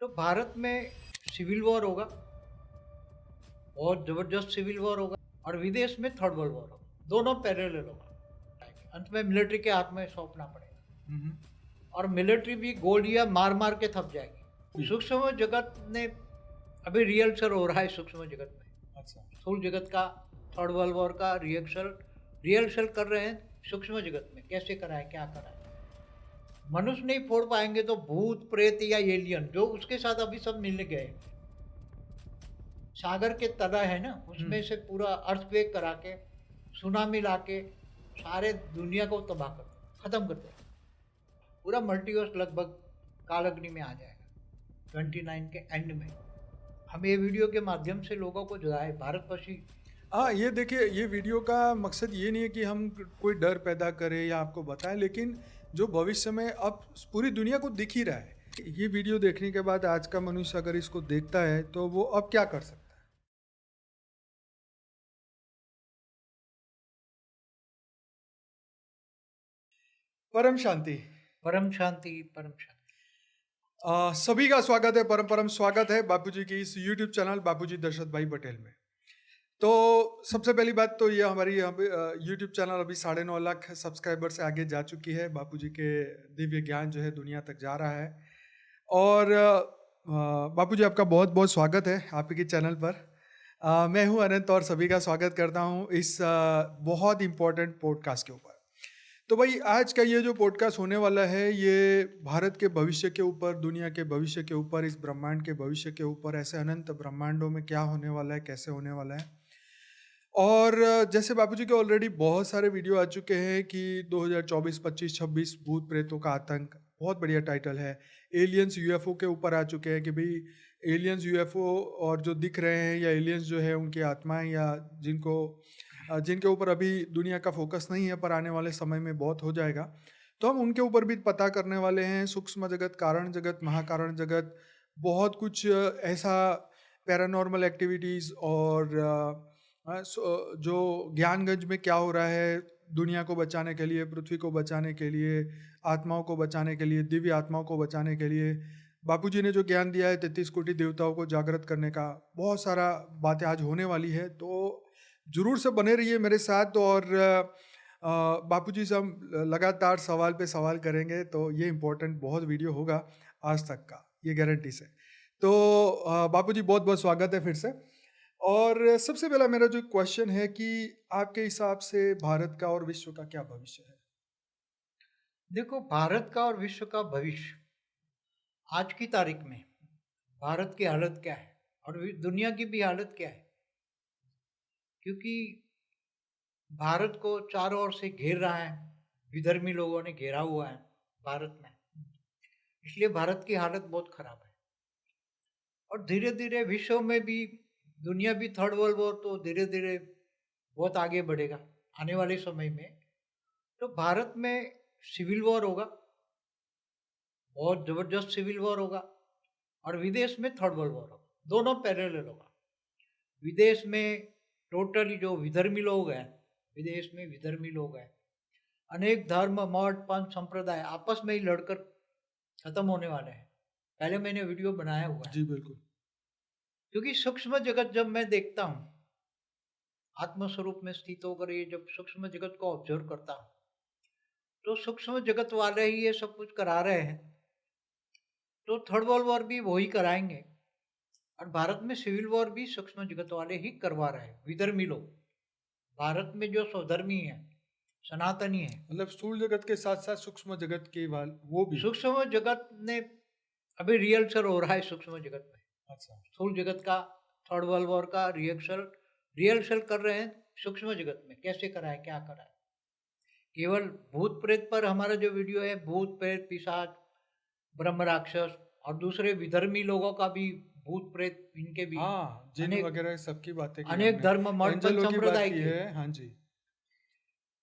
तो भारत में civil war होगा, बहुत जबरदस्त सिविल वॉर होगा, और विदेश में थर्ड वर्ल्ड वॉर होगा। दोनों पैरेलल होगा। अंत में मिलिट्री के हाथ में सौंपना पड़ेगा और मिलिट्री भी गोलियां मार मार के थक जाएगी। सूक्ष्म जगत ने अभी रिहर्सल हो रहा है सूक्ष्म जगत में। अच्छा, स्थूल जगत का थर्ड वर्ल्ड वॉर का रिहर्सल कर रहे हैं सूक्ष्म जगत में, कैसे कराए, क्या कराए। मनुष्य नहीं फोड़ पाएंगे तो भूत प्रेत या एलियन, जो उसके साथ अभी सब मिल गए। सागर के तला है ना, उसमें से पूरा अर्थक्वेक करा के, सुनामी ला के सारे दुनिया को तबाह कर दे, खत्म कर दे। पूरा मल्टीवर्स लगभग कालअग्नि में आ जाएगा 29 के एंड में। हम ये वीडियो के माध्यम से लोगों को जो है भारतवासी। हाँ, ये देखिए, ये वीडियो का मकसद ये नहीं है कि हम कोई डर पैदा करें या आपको बताएं, लेकिन जो भविष्य में अब पूरी दुनिया को दिख ही रहा है। ये वीडियो देखने के बाद आज का मनुष्य अगर इसको देखता है तो वो अब क्या कर सकता है। परम शांति। परम शांति, परम शांति। सभी का स्वागत है, परम परम स्वागत है बापूजी की इस YouTube चैनल बापूजी दशरथ भाई पटेल में। तो सबसे पहली बात तो ये हमारी YouTube चैनल अभी 9.5 लाख सब्सक्राइबर से आगे जा चुकी है। बापूजी के दिव्य ज्ञान जो है दुनिया तक जा रहा है। और बापूजी, आपका बहुत बहुत स्वागत है आपके चैनल पर। मैं हूं अनंत और सभी का स्वागत करता हूं इस बहुत इम्पोर्टेंट पॉडकास्ट के ऊपर। तो भाई, आज का ये जो पॉडकास्ट होने वाला है, ये भारत के भविष्य के ऊपर, दुनिया के भविष्य के ऊपर, इस ब्रह्मांड के भविष्य के ऊपर, ऐसे अनंत ब्रह्मांडों में क्या होने वाला है, कैसे होने वाला है। और जैसे बापूजी के ऑलरेडी बहुत सारे वीडियो आ चुके हैं कि 2024, 25, 26 भूत प्रेतों का आतंक, बहुत बढ़िया टाइटल है। एलियंस यूएफओ के ऊपर आ चुके हैं कि भाई एलियंस यूएफओ और जो दिख रहे हैं, या एलियंस जो है उनकी आत्माएं, या जिनके ऊपर अभी दुनिया का फोकस नहीं है पर आने वाले समय में बहुत हो जाएगा, तो हम उनके ऊपर भी पता करने वाले हैं। सूक्ष्म जगत, कारण जगत, महाकारण जगत, बहुत कुछ ऐसा पैरानॉर्मल एक्टिविटीज़ और जो ज्ञानगंज में क्या हो रहा है दुनिया को बचाने के लिए, पृथ्वी को बचाने के लिए, आत्माओं को बचाने के लिए, दिव्य आत्माओं को बचाने के लिए बापूजी ने जो ज्ञान दिया है 33 कोटि देवताओं को जागृत करने का, बहुत सारा बातें आज होने वाली है। तो जरूर से बने रहिए मेरे साथ। और बापूजी से हम लगातार सवाल पे सवाल करेंगे, तो ये इम्पोर्टेंट बहुत वीडियो होगा आज तक का, ये गारंटी से। तो बापूजी, बहुत बहुत स्वागत है फिर से। और सबसे पहला मेरा जो क्वेश्चन है कि आपके हिसाब से भारत का और विश्व का क्या भविष्य है। देखो, भारत का और विश्व का भविष्य आज की तारीख में भारत की हालत क्या है और दुनिया की भी हालत क्या है, क्योंकि भारत को चारों ओर से घेर रहा है, विधर्मी लोगों ने घेरा हुआ है भारत में, इसलिए भारत की हालत बहुत खराब है। और धीरे धीरे विश्व में भी, दुनिया भी थर्ड वर्ल्ड वॉर तो धीरे धीरे बहुत आगे बढ़ेगा आने वाले समय में। तो भारत में सिविल वॉर होगा, बहुत जबरदस्त सिविल वॉर होगा, और विदेश में थर्ड वर्ल्ड वॉर होगा। दोनों पैरेलल होगा। विदेश में टोटली जो विधर्मी लोग हैं, विदेश में विधर्मी लोग हैं, अनेक धर्म, मठ, पंथ, संप्रदाय आपस में ही लड़कर खत्म होने वाले हैं। पहले मैंने वीडियो बनाया हुआ है। जी बिल्कुल। क्योंकि सूक्ष्म जगत जब मैं देखता हूँ, आत्मस्वरूप में स्थित होकर ये जब सूक्ष्म जगत को ऑब्जर्व करता हूँ, तो सूक्ष्म जगत वाले ही ये सब कुछ करा रहे हैं, तो थर्ड वर्ल्ड वॉर भी वही कराएंगे। और भारत में सिविल वॉर भी सूक्ष्म जगत वाले ही करवा रहे हैं, विधर्मी लोग। भारत में जो स्वधर्मी है, सनातनी है, मतलब स्थूल जगत के साथ साथ सूक्ष्म जगत के वो भी। सूक्ष्म जगत ने अभी रिहर्सल हो रहा है सूक्ष्म जगत में। अच्छा। स्थूल जगत का थर्ड वर्ल्ड वॉर का रिहर्सल कर रहे हैं सूक्ष्म जगत में, कैसे कराए, क्या कराए। केवल भूत प्रेत पर हमारा जो वीडियो है, भूत प्रेत, पिशाच, ब्रह्म राक्षस और दूसरे विधर्मी लोगों का भी, भूत प्रेत इनके भी, हाँ, जिन अनेक वगैरह सबकी बातें की अनेक हमने, धर्म, मठ, पंथ, एंजलों की बात संप्रदाय की के। है। हाँ जी।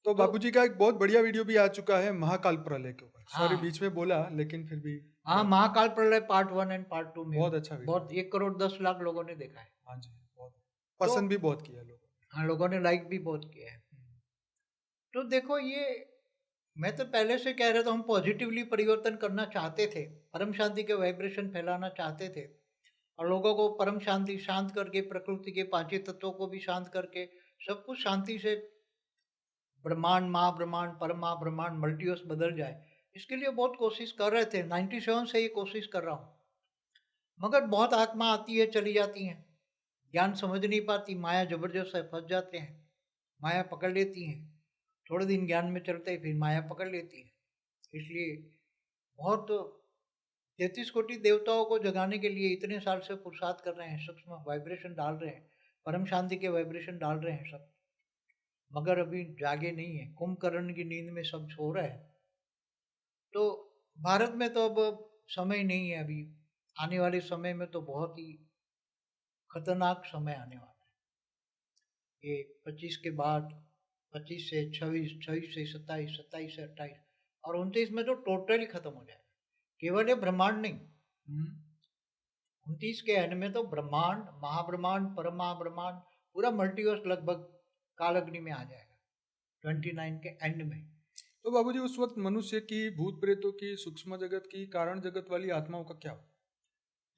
तो तो बापूजी का एक बहुत बढ़िया वीडियो भी आ चुका है महाकाल प्रलय के ऊपर। सॉरी, हाँ बीच में बोला, लेकिन फिर भी हाँ, महाकाल प्रलय पार्ट 1 एंड पार्ट 2 में बहुत अच्छा वीडियो। बहुत 1,10,00,000 लोगों ने देखा है। हाँ जी, बहुत तो पसंद भी बहुत किया लोगों हाँ, लोगों ने लाइक भी बहुत किया है। तो देखो, ये मैं तो पहले से कह रहा था, हम पॉजिटिवली परिवर्तन करना चाहते थे, परम शांति के वाइब्रेशन फैलाना चाहते थे, और लोगों को परम शांति शांत करके, प्रकृति के पांचों तत्वों को भी शांत करके, सब कुछ शांति से ब्रह्मांड, महाब्रह्मांड, परम महाब्रह्मांड, मल्टीवर्स बदल जाए, इसके लिए बहुत कोशिश कर रहे थे। 97 से ये कोशिश कर रहा हूँ, मगर बहुत आत्मा आती है, चली जाती हैं, ज्ञान समझ नहीं पाती, माया जबरदस्त है, फंस जाते हैं, माया पकड़ लेती है, थोड़े दिन ज्ञान में चलते ही फिर माया पकड़ लेती है। इसलिए बहुत 33 कोटि देवताओं को जगाने के लिए इतने साल से पुरुषार्थ कर रहे हैं, सूक्ष्म वाइब्रेशन डाल रहे हैं, परम शांति के वाइब्रेशन डाल रहे हैं सब, मगर अभी जागे नहीं है, कुंभकर्ण की नींद में सब सो रहे हैं। तो भारत में तो अब समय नहीं है, अभी आने वाले समय में तो बहुत ही खतरनाक समय आने वाला है। ये 25 के बाद, 25 से 26, 26 से 27, 27 से 28 और 29 में तो टोटली खत्म हो जाएगा। केवल ये ब्रह्मांड नहीं, 29 के एंड में तो ब्रह्मांड, महाब्रह्मांड, परम महाब्रह्मांड, पूरा मल्टीवर्स लगभग कालअग्नि में आ जाएगा 29 के एंड में। तो बाबूजी उस वक्त मनुष्य की, भूत प्रेतों की, सूक्ष्म जगत की, कारण जगत वाली आत्माओं का क्या हो?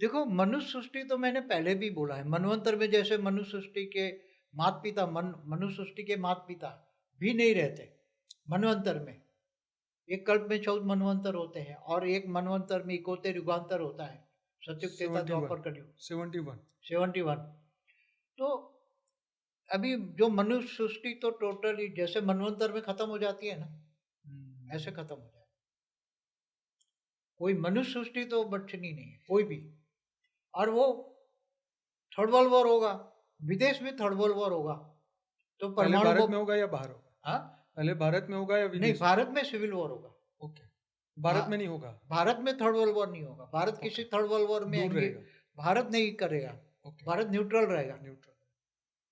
देखो, मनुष्य सृष्टि तो मैंने पहले भी बोला है, मनवंतर में जैसे मनुष्य सृष्टि के माता पिता, मनुष्य सृष्टि के माता पिता भी नहीं रहते मनवंतर में। एक कल्प में 14 मनवंतर होते हैं, और एक मनवंतर में 71 युगांतर होता है, सतयुग, त्रेता, द्वापर, कलयुग। 71। तो अभी जो मनुष्य सृष्टि तो टोटली जैसे मनवंतर में खत्म हो जाती है ना, ऐसे खत्म हो जाए। कोई मनुष्य सृष्टि तो बचनी नहीं है कोई भी। और वो थर्ड वर्ल्ड वॉर होगा, विदेश में थर्ड वर्ल्ड वॉर होगा, तो पहले परमाणु भारत में होगा या बाहर होगा? हाँ, पहले भारत में होगा या नहीं, विदेश? भारत में सिविल वॉर होगा। ओके, भारत में नहीं होगा? भारत में थर्ड वर्ल्ड वॉर नहीं होगा। भारत किसी थर्ड वर्ल्ड वॉर में दूर आएंगे, रहेगा। भारत नहीं करेगा। भारत न्यूट्रल रहेगा, न्यूट्रल।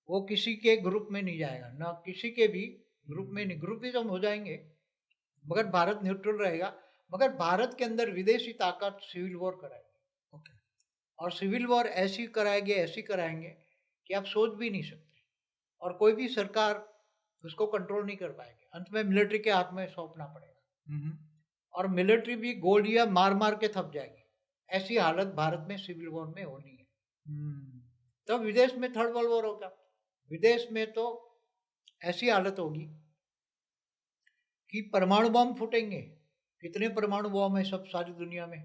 वो किसी के ग्रुप में नहीं जाएगा, ना किसी के भी ग्रुप में नहीं, ग्रुपिज्म हो जाएंगे, मगर भारत न्यूट्रल रहेगा। मगर भारत के अंदर विदेशी ताकत सिविल वॉर कराएगी। ओके। और सिविल वॉर ऐसी कराएंगे, ऐसी कराएंगे कि आप सोच भी नहीं सकते, और कोई भी सरकार उसको कंट्रोल नहीं कर पाएगी। अंत में मिलिट्री के हाथ में सौंपना पड़ेगा, और मिलिट्री भी गोलियां मार मार के थक जाएगी। ऐसी हालत भारत में सिविल वॉर में होनी है। तब विदेश में थर्ड वर्ल्ड वॉर होगा। विदेश में तो ऐसी हालत होगी कि परमाणु बम फूटेंगे। कितने परमाणु बम है सब सारी दुनिया में,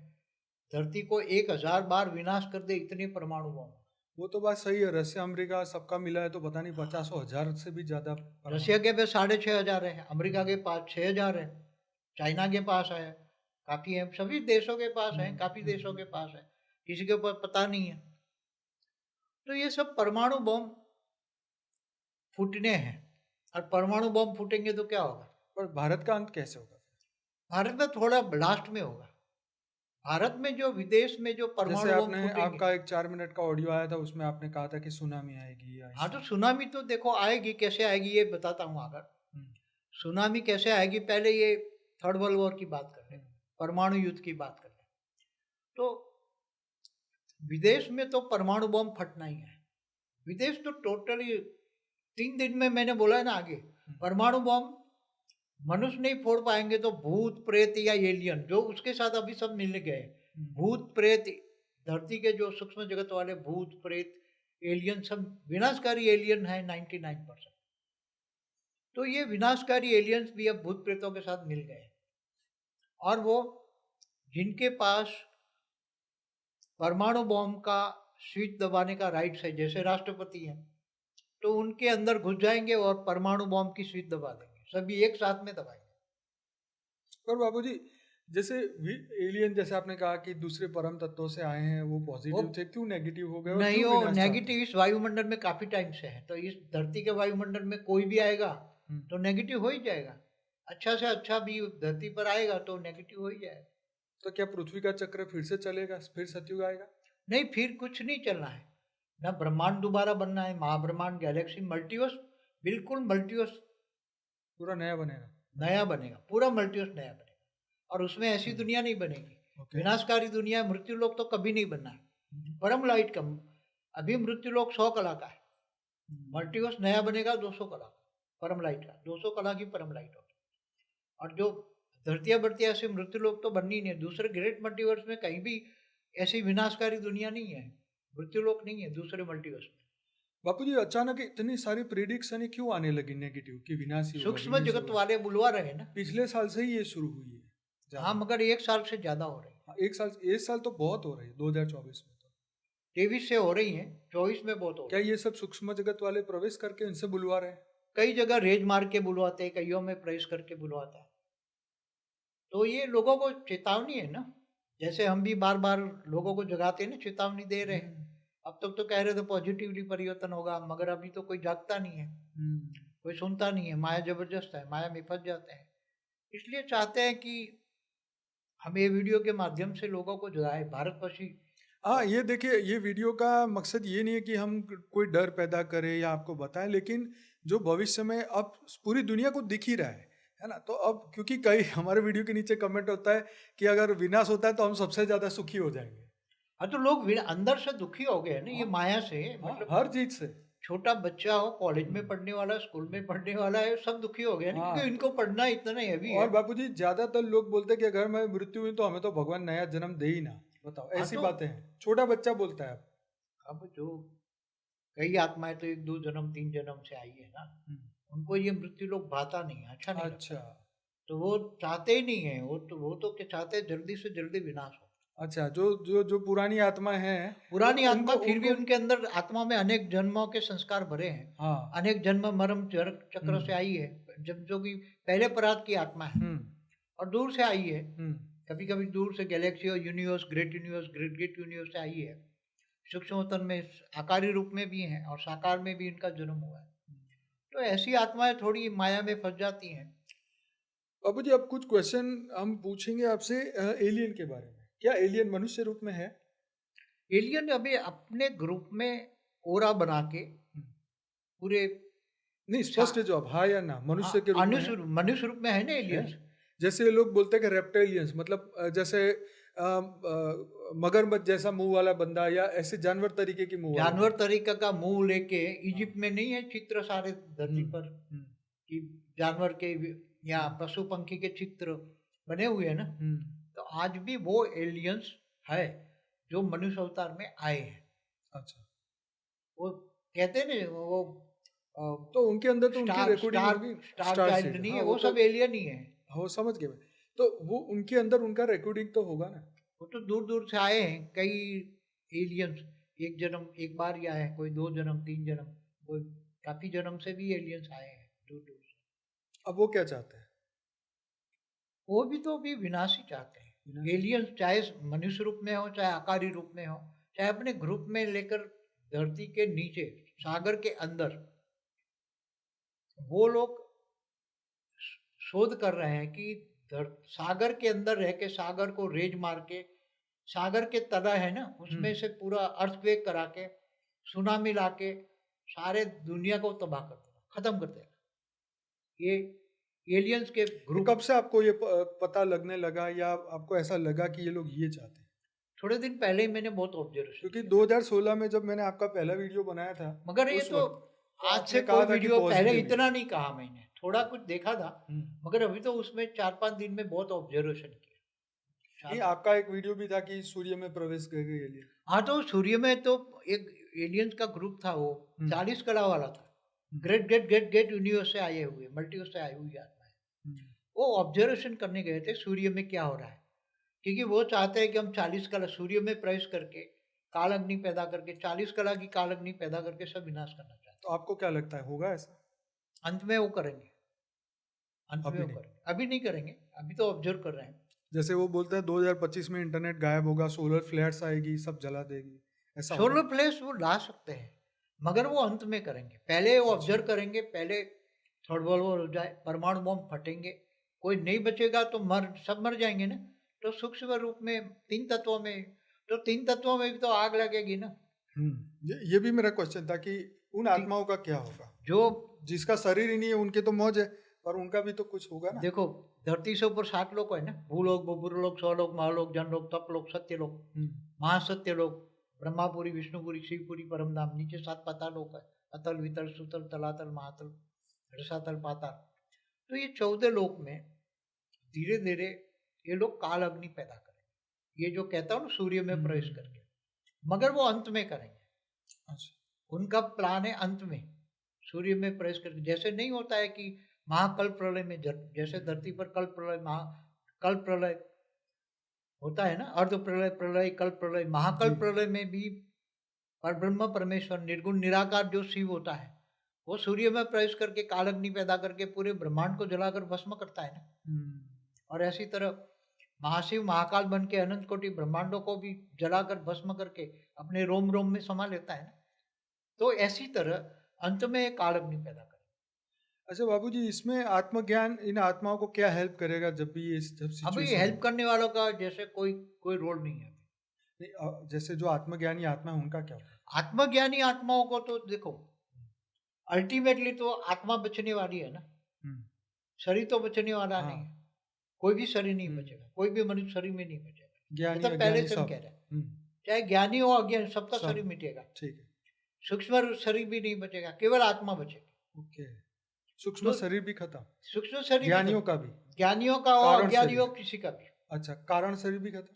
धरती को 1000 बार विनाश कर दे, इतने परमाणु बम। वो तो बात सही है, रशिया अमेरिका सबका मिला है तो पता नहीं 50,000 से भी ज्यादा। रशिया के पास 6500 है, अमेरिका के पास 6000 है, चाइना के पास है, काफी है, सभी देशों के पास है, काफी देशों के पास है, किसी के पास पता नहीं है। तो ये सब परमाणु बम फूटने हैं, और परमाणु बम फूटेंगे तो क्या होगा? पर भारत का अंत कैसे होगा? भारत में थोड़ा लास्ट में होगा। भारत में जो विदेश में जो परमाणु बम फूटेंगे, आपका एक 4 मिनट का ऑडियो आया था, उसमें आपने कहा था कि सुनामी आएगी। हाँ, तो सुनामी तो देखो आएगी, कैसे आएगी ये बताता हूँ। अगर सुनामी कैसे आएगी, पहले ये थर्ड वर्ल्ड वॉर की बात कर लें, परमाणु युद्ध की बात कर लें। तो विदेश में तो परमाणु बम फटना ही है। विदेश तो टोटली 3 दिन में, मैंने बोला है ना आगे, परमाणु बम मनुष्य नहीं फोड़ पाएंगे तो भूत प्रेत या एलियन, जो उसके साथ अभी सब मिल गए, भूत प्रेत, धरती के जो सूक्ष्म जगत वाले भूत प्रेत एलियन, सब विनाशकारी एलियन है 99%। तो ये विनाशकारी एलियंस भी अब भूत प्रेतों के साथ मिल गए, और वो जिनके पास परमाणु बम का स्विच दबाने का राइट्स है, जैसे राष्ट्रपति हैं, तो उनके अंदर घुस जाएंगे और परमाणु बम की स्विच दबा देंगे, सभी एक साथ में दबाएंगे। पर बाबूजी, जैसे एलियन, जैसे आपने कहा कि दूसरे परम तत्वों से आए हैं, वो पॉजिटिव थे, क्यों नेगेटिव हो गए? नहीं, वो नेगेटिव इस वायुमंडल में काफी टाइम से है, तो इस धरती के वायुमंडल में कोई भी आएगा तो नेगेटिव हो ही जाएगा। अच्छा से अच्छा भी धरती पर आएगा तो नेगेटिव हो ही जाएगा। तो क्या पृथ्वी का चक्र फिर से चलेगा, फिर सतयुग आएगा? नहीं, फिर कुछ नहीं चलना है ना, ब्रह्मांड दोबारा बनना है, महाब्रह्मांड, गैलेक्सी, मल्टीवर्स, बिल्कुल मल्टीवर्स पूरा नया बनेगा। नया बनेगा, पूरा मल्टीवर्स नया बनेगा, और उसमें ऐसी दुनिया नहीं बनेगी विनाशकारी दुनिया। मृत्यु लोक तो कभी नहीं बनना है, परम लाइट का। अभी मृत्यु लोक 100 कला का है, मल्टीवर्स नया बनेगा 200 कला का, परम लाइट का 200 कला की परम लाइट होगी। और जो धरतिया बरतिया से मृत्युलोक तो बननी ही नहीं है। दूसरे ग्रेट मल्टीवर्स में कहीं भी ऐसी विनाशकारी दुनिया नहीं है, मृत्युलोक नहीं है दूसरे मल्टीवर्स में। बापू जी अचानक इतनी सारी प्रिडिक्शन क्यों आने लगी नेगेटिव कि विनाश ही होगा, सूक्ष्म विनाश ही जगत होगा? वाले बुलवा रहे हैं ना। पिछले साल से ही ये शुरू हुई है हाँ, ज्यादा। मगर 1 साल से ज्यादा हो रही है। हाँ, एक साल तो बहुत हो रही है 2024 में तो। 23 से हो रही है, 24 में बहुत हो क्या रही है। ये सब सूक्ष्म जगत वाले प्रवेश करके इनसे बुलवा रहे हैं? कई जगह रेज मार के बुलवाते हैं, कईयों में प्रवेश करके बुलवाता है। तो ये लोगों को चेतावनी है ना, जैसे हम भी बार बार लोगों को जगाते हैं ना, चेतावनी दे रहे हैं। अब तक तो कह रहे थे पॉजिटिवली परिवर्तन होगा, मगर अभी तो कोई जागता नहीं है, कोई सुनता नहीं है। माया जबरदस्त है, माया में फंस जाते हैं। इसलिए चाहते हैं कि हम ये वीडियो के माध्यम से लोगों को जगाए, भारतवासी। हाँ, ये देखिए, ये वीडियो का मकसद ये नहीं है कि हम कोई डर पैदा करें या आपको बताएं, लेकिन जो भविष्य में अब पूरी दुनिया को दिख ही रहा है ना। तो अब क्योंकि कई हमारे वीडियो के नीचे कमेंट होता है कि अगर विनाश होता है तो हम सबसे ज्यादा सुखी हो जाएंगे। हाँ, तो लोग अंदर से दुखी हो गए हैं ना, ये हाँ, माया से। हाँ, मतलब हर चीज से। छोटा बच्चा हो, कॉलेज में पढ़ने वाला, स्कूल में पढ़ने वाला है, सब दुखी हो गए ना, हाँ, क्योंकि इनको पढ़ना इतना हैवी और है। बापूजी ज्यादातर लोग बोलते हैं कि अगर मैं मृत्यु हुई तो हमें तो भगवान नया जन्म दे ही ना। बताओ, हाँ, ऐसी तो बातें हैं, छोटा बच्चा बोलता है। अब जो कई आत्माएं तो 1 2 जन्म 3 जन्म से आई है ना, उनको ये मृत्यु लोग भाता नहीं है, अच्छा नहीं अच्छा, लगता। तो वो चाहते ही नहीं है, वो तो क्या चाहते हैं, जल्दी से जल्दी विनाश हो। अच्छा, जो जो जो पुरानी आत्मा है पुरानी आत्मा उनको फिर भी उनको उनके अंदर आत्मा में अनेक जन्मों के संस्कार भरे हैं। हाँ, अनेक जन्म मरम चक्र से आई है, जब जो कि पहले परात की आत्मा है और दूर से आई है। कभी कभी दूर से गैलेक्सी और universe, great universe, great great universe से आई है। सूक्ष्म तन में आकारी रूप में भी हैं और साकार में भी इनका जन्म हुआ है। तो ऐसी आत्माएं थोड़ी माया में फंस जाती हैं। बाबू जी अब कुछ क्वेश्चन हम पूछेंगे आपसे एलियन के बारे में। क्या एलियन मनुष्य रूप में है? एलियन अभी अपने ग्रुप में ओरा बना के पूरे नहीं, स्पष्ट है जवाब, हाँ या ना, मनुष्य के रूप में है? मनुष्य रूप में है ना है? एलियंस। जैसे ये लोग बोलते हैं कि रेप्टाइलियंस, मतलब जैसे मगरमच्छ जैसा मुंह वाला बंदा या ऐसे जानवर तरीके की मुंह वाला जानवर तरीका का मुंह लेके इजिप्ट में नहीं है चित्र सारे धरती पर कि जानवर के या पशु पंखी के चित्र बने हुए हैं ना। तो आज भी वो एलियंस है जो मनुष्य अवतार में आए हैं। अच्छा, वो कहते हैं ना, वो तो उनके अंदर तो उनकी स्टार रिकॉर्डिंग स्टार होगी। स्टार स्टार चाइल्ड सीड, नहीं हाँ, है, वो वो तो सब एलियन ही है। हो, समझ गए मैं। तो वो उनके अंदर उनका रिकॉर्डिंग तो होगा ना। वो तो दूर दूर से आए हैं कई एलियंस। एक जन्म एक बार ही आए हैं, कोई 2 जन्म 3 जन्म, कोई काफी जन्म से भी एलियंस आए हैं दूर दूर से। अब वो क्या चाहते हैं? वो भी तो भी विनाश ही चाहते हैं। एलियंस चाहे मनुष्य रूप में हो, चाहे आकारी रूप में हो, चाहे अपने ग्रुप में लेकर धरती के नीचे सागर के अंदर, वो लोग शोध कर रहे हैं कि सागर के अंदर रह के सागर को रेज मार के, सागर के तला है ना उसमें से पूरा अर्थक्वेक करा के, सुनामी ला के सारे दुनिया को तबाह कर देगा, खत्म कर देगा। ये एलियंस के ग्रुप। कब से आपको ये पता लगने लगा या आपको ऐसा लगा कि ये लोग ये चाहते हैं? थोड़े दिन पहले ही मैंने बहुत ऑब्जर्वेशन क्योंकि 2016 में जब मैंने आपका पहला वीडियो बनाया था, मगर ये उस तो वक्त तो आज आपने से कहा कोई था कि वीडियो पहले पॉजिटिव इतना नहीं कहा मैंने, थोड़ा कुछ देखा था, नहीं, मगर अभी तो उसमें 4-5 दिन में बहुत ऑब्जर्वेशन किया। आपका एक वीडियो भी था कि सूर्य में प्रवेश कर गए एलियन। हाँ, तो सूर्य में तो एक एलियंस का ग्रुप था, वो 40 कला वाला था। Great great great great universe से आए हुए, मल्टीवर्स से आई हुई आत्माएं। वो ऑब्जर्वेशन करने गए थे सूर्य में क्या हो रहा है, क्योंकि वो चाहते हैं कि हम 40 कला सूर्य में प्रवेश करके काल अग्नि पैदा करके 40 कला की काल अग्नि पैदा करके सब विनाश करना चाहते हैं। तो आपको क्या लगता है होगा ऐसा? अंत में वो करेंगे, अंत में अभी वो नहीं। करेंगे, अभी नहीं करेंगे, अभी तो ऑब्जर्व कर रहे हैं। जैसे वो बोलते हैं 2025 में इंटरनेट गायब होगा, सोलर फ्लैट्स आएगी, सब जला देगी, ऐसा होगा? सोलर प्लेस वो ला सकते हैं, मगर वो अंत में करेंगे। पहले वो ऑब्जर्व करेंगे, पहले थर्ड वर्ल्ड वॉर हो जाए, परमाणु बम फटेंगे, कोई नहीं बचेगा तो सब मर जाएंगे ना। तो सूक्ष्म रूप में 3 तत्वों में, तो 3 तत्वों में भी तो आग लगेगी ना। ये भी मेरा क्वेश्चन था कि उन आत्माओं का क्या होगा जो जिसका शरीर ही नहीं है, उनके तो मौज है, पर उनका भी तो कुछ होगा ना। देखो, धरती से ऊपर 7 लोग है ना, भूलोक, बुभुरलोक, स्वलोक, महालोक, जनलोक, तपलोक, सत्यलोक, महासत्यलोक, ब्रह्मापुरी, विष्णुपुरी, शिवपुरी, परमधाम। नीचे 7 पातालोक है, अतल, वितल, सुतल, तलातल, महातल, रसातल, पाताल। तो ये 14 लोक में धीरे धीरे ये लोग काल अग्नि पैदा करेंगे। ये जो कहता हूँ ना सूर्य में प्रवेश करके, मगर वो अंत में करेंगे। अच्छा, उनका प्लान है अंत में सूर्य में प्रवेश करके। जैसे नहीं होता है कि महाकल्प प्रलय में, जैसे धरती पर कल्प प्रलय, कल्प प्रलय होता है ना, अर्ध प्रलय, प्रलय, कल्प प्रलय, महाकल्प प्रलय में भी परब्रह्म परमेश्वर निर्गुण निराकार जो शिव होता है, वो सूर्य में प्रवेश करके काल अग्नि पैदा करके पूरे ब्रह्मांड को जलाकर भस्म करता है ना। और ऐसी तरह महाशिव महाकाल बन के अनंत कोटि ब्रह्मांडों को भी जलाकर भस्म करके अपने रोम रोम में समा लेता है ना। तो ऐसी तरह अंत में एक काल अग्नि पैदा करे। अच्छा बाबूजी, इसमें आत्मज्ञान इन आत्माओं को क्या हेल्प करेगा जब भी ये जब अभी सिचुएशन हेल्प करने वालों का जैसे कोई रोल नहीं है। जैसे जो आत्मज्ञानी आत्मा है उनका क्या होगा? आत्मज्ञानी आत्माओं को तो देखो, अल्टीमेटली तो आत्मा बचने वाली है ना, शरीर तो बचने वाला नहीं है। कोई भी शरीर नहीं बचेगा, कोई भी मनुष्य शरीर में नहीं बचेगा। ज्ञानी तो पहले से हम सब कह रहे हैं, चाहे ज्ञानी हो अज्ञानी, सबका सब। शरीर मिटेगा। ठीक है। सूक्ष्म शरीर भी नहीं बचेगा, केवल आत्मा बचेगी। ओके, सूक्ष्म शरीर भी खत्म, सूक्ष्म शरीर ज्ञानियों का भी, ज्ञानियों का हो कारण अज्ञानियों शरीर। किसी का भी। अच्छा, कारण शरीर भी खत्म,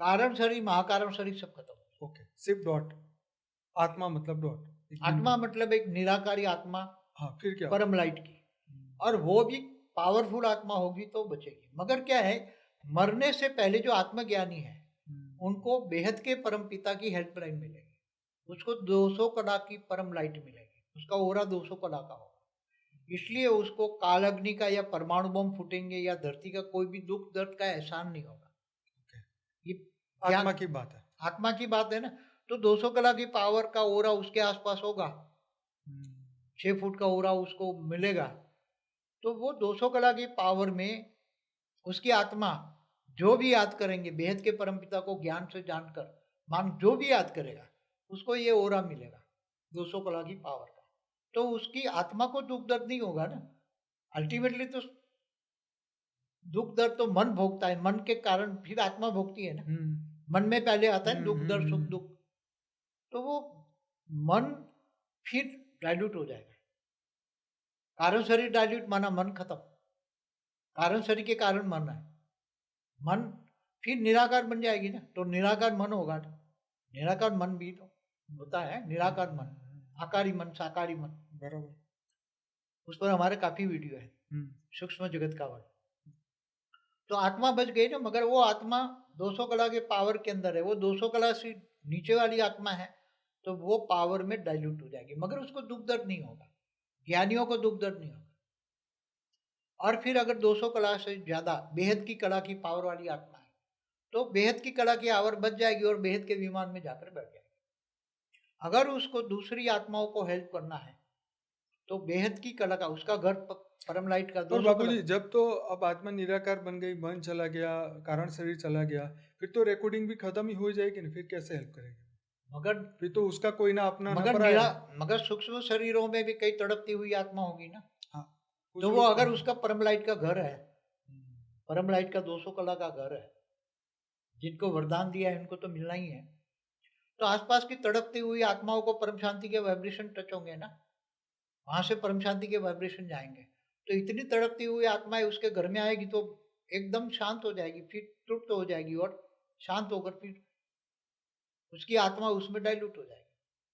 कारण शरीर महाकारण शरीर सब खत्म। ओके, सिर्फ डॉट, आत्मा मतलब डॉट। आत्मा मतलब एक निराकारी आत्मा, हाँ, फिर क्या? परम लाइट की, और वो भी पावरफुल आत्मा होगी तो बचेगी। मगर क्या है, मरने से पहले जो आत्मज्ञानी है उनको बेहद के परम पिता की हेल्पलाइन मिलेगी। उसको 200 कला की परम लाइट मिलेगी, उसका ओरा 200 कला का होगा। इसलिए उसको काल अग्नि का या परमाणु बम फूटेंगे या धरती का कोई भी दुख दर्द का एहसान नहीं होगा। ये आत्मा की बात है, आत्मा की बात है ना। तो 200 कला की पावर का ओरा उसके आसपास होगा, 6 फुट का ओरा उसको मिलेगा। तो वो 200 कला की पावर में उसकी आत्मा जो भी याद करेंगे बेहद के परमपिता को ज्ञान से जानकर, मान जो भी याद करेगा उसको ये ओरा मिलेगा 200 कला की पावर का। तो उसकी आत्मा को दुख दर्द नहीं होगा ना। अल्टीमेटली तो दुख दर्द तो मन भोगता है, मन के कारण फिर आत्मा भोगती है ना। मन में पहले आता है दुख दर्द सुख दुख। तो वो मन फिर डाइल्यूट हो जाएगा। कारण शरीर डाइल्यूट माना मन खत्म, कारण शरीर के कारण मन है, मन फिर निराकार बन जाएगी ना। तो निराकार मन होगा ना, निराकार मन भी तो होता है, निराकार मन, आकारी मन, साकारी मन, बराबर। उस पर हमारे काफी वीडियो है, सूक्ष्म जगत का वर्णन। तो आत्मा बच गई ना, मगर वो आत्मा 200 कला के पावर के अंदर है। वो 200 कला से नीचे वाली आत्मा है, तो वो पावर में डाइल्यूट हो जाएगी, मगर उसको दुख दर्द नहीं होगा। ज्ञानियों को दुख दर्द नहीं होगा। और फिर अगर 200 कला से ज्यादा बेहद की कला की पावर वाली आत्मा है, तो बेहद की कला की आवर बच जाएगी और बेहद के विमान में जाकर बैठ जाएगी। अगर उसको दूसरी आत्माओं को हेल्प करना है तो बेहद की कला का, उसका घर परम लाइट का 200 बाबूजी, जब तो अब आत्मा निराकार बन गई, मन चला गया, कारण शरीर चला गया, फिर तो रिकॉर्डिंग भी खत्म ही हो जाएगी ना, फिर कैसे हेल्प करेगी? मगर फिर तो उसका कोई ना अपना मगर सूक्ष्म शरीरों में भी कई तड़पती हुई आत्मा होगी ना। हाँ, तो वो अगर उसका परम लाइट का घर है, परम लाइट का 200 कला का घर है, जिनको वरदान दिया है उनको तो मिलना ही है। तो आसपास की तड़पती हुई आत्माओं को परम शांति के वाइब्रेशन टच होंगे ना, वहां से परम शांति के वाइब्रेशन जाएंगे। तो इतनी तड़पती हुई आत्माएं उसके घर में आएगी तो एकदम शांत हो जाएगी, फिर तृप्त हो जाएगी और शांत होकर फिर उसकी आत्मा उसमें डाइल्यूट हो जाएगी।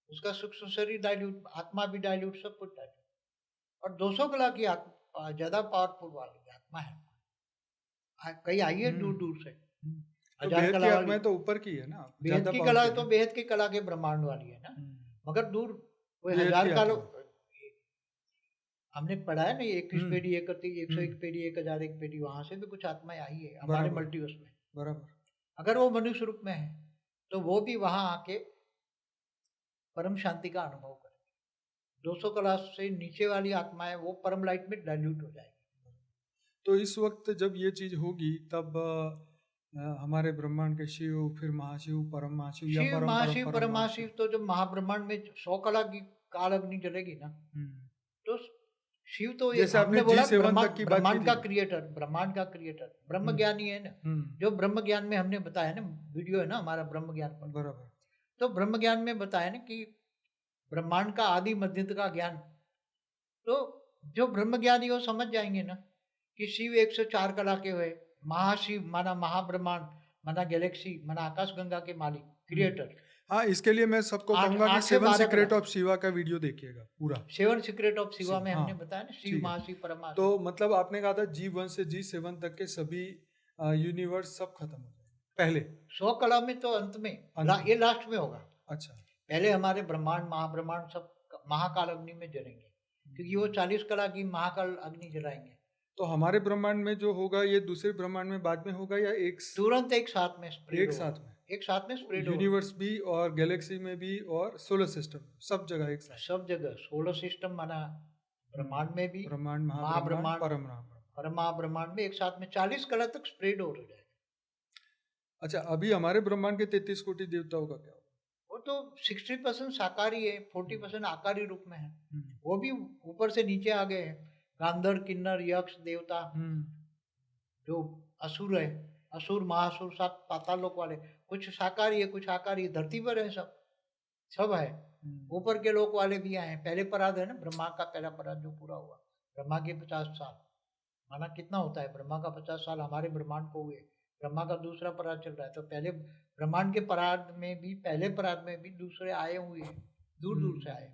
उसका सूक्ष्म शरीर डाइल्यूट, आत्मा भी डाइल्यूट, सब कुछ डाइल्यूट। और 200 कला की आत्मा ज्यादा पावरफुल वाली आत्मा है। कई आई है दूर दूर से। तो बेहद की आत्मा तो ऊपर की है ना, बेहद की कला तो बेहद की कला के ब्रह्मांड वाली है ना, मगर दूर कोई 1000 कालों, हमने पढ़ा है ना 21 पेढ़ी 101 पेढ़ी 1001 पेढ़ी, वहां से भी कुछ आत्माएं आई है हमारे मल्टीवर्स में। बराबर। अगर वो मनुष्य रूप में है तो वो भी वहां आके परम शांति का अनुभव करें। 200 कला से नीचे वाली आत्माएं वो परम लाइट में डाइल्यूट हो जाएगी। तो इस वक्त जब ये चीज होगी तब हमारे ब्रह्मांड के शिव, फिर महाशिव, परम महाशिव या शिव महाशिव परम महाशिव, तो जब महाब्रह्मांड में 100 कला की काल अग्नि जलेगी ना, तो शिव तो जैसे आपने बोला ब्रह्मांड का क्रिएटर, ब्रह्मांड का क्रिएटर ब्रह्म ज्ञानी है ना, जो ब्रह्म ज्ञान में हमने बताया ना, वीडियो है ना हमारा ब्रह्म ज्ञान पर। बराबर। तो ब्रह्म ज्ञान में बताया ना कि ब्रह्मांड का आदि मध्यंत का ज्ञान, तो जो ब्रह्म ज्ञानी वो समझ जाएंगे ना कि शिव 104 कला के हुए, महाशिव माना महाब्रह्मांड माना गैलेक्सी माना आकाशगंगा के मालिक क्रिएटर। हाँ, इसके लिए मैं सबको आठ- कहूंगा कि 8 से 7 12 सीक्रेट कला। ऑफ शिवा का वीडियो देखिएगा पूरा। 7 सीक्रेट ऑफ शिवा में हाँ, हमने बताया ना, शिव ठीक है। महाशिव परमाशिव। तो मतलब आपने कहा था G1 से G7 तक के सभी यूनिवर्स सब खत्म हो जाएंगे पहले। 100 कला में तो अंत में, ये लास्ट में होगा। अच्छा, पहले हमारे ब्रह्मांड महाब्रह्मांड सब महाकाल अग्नि में जलेंगे, क्योंकि वो 40 कला की महाकाल अग्नि जलाएंगे। तो हमारे ब्रह्मांड में जो होगा ये दूसरे ब्रह्मांड में बाद में होगा या एक तुरंत एक साथ में स्प्रेड एक साथ में? एक साथ में स्प्रेड होगा। यूनिवर्स भी और गैलेक्सी में भी और सोलर सिस्टम सब जगह एक साथ। सब जगह सोलर सिस्टम माना ब्रह्मांड में भी, ब्रह्मांड महाब्रह्मांड, परब्रह्मांड, परमहाब्रह्मांड में एक साथ में 40 कला तक स्प्रेड हो जाएगा। अच्छा, अभी हमारे ब्रह्मांड के 33 कोटि देवताओं का क्या होगा? वो तो 60% शाकाहारी है, 40% आकारी रूप में है। वो भी ऊपर से नीचे आ गए हैं। गांधर, किन्नर, यक्ष, देवता, जो असुर है, असुर महासुर, सात पाताल लोक वाले, कुछ शाकाहारी है कुछ आकारी, धरती पर है, सब है। ऊपर के लोक वाले भी आए हैं। पहले पराद है ना, ब्रह्मा का पहला पराद जो पूरा हुआ, ब्रह्मा के 50 साल माना कितना होता है, ब्रह्मा का 50 साल हमारे ब्रह्मांड को हुए, ब्रह्मा का दूसरा पराद चल रहा है। तो पहले ब्रह्मांड के पराद में भी, पहले पराद में भी दूसरे आए हुए हैं, दूर दूर से आए।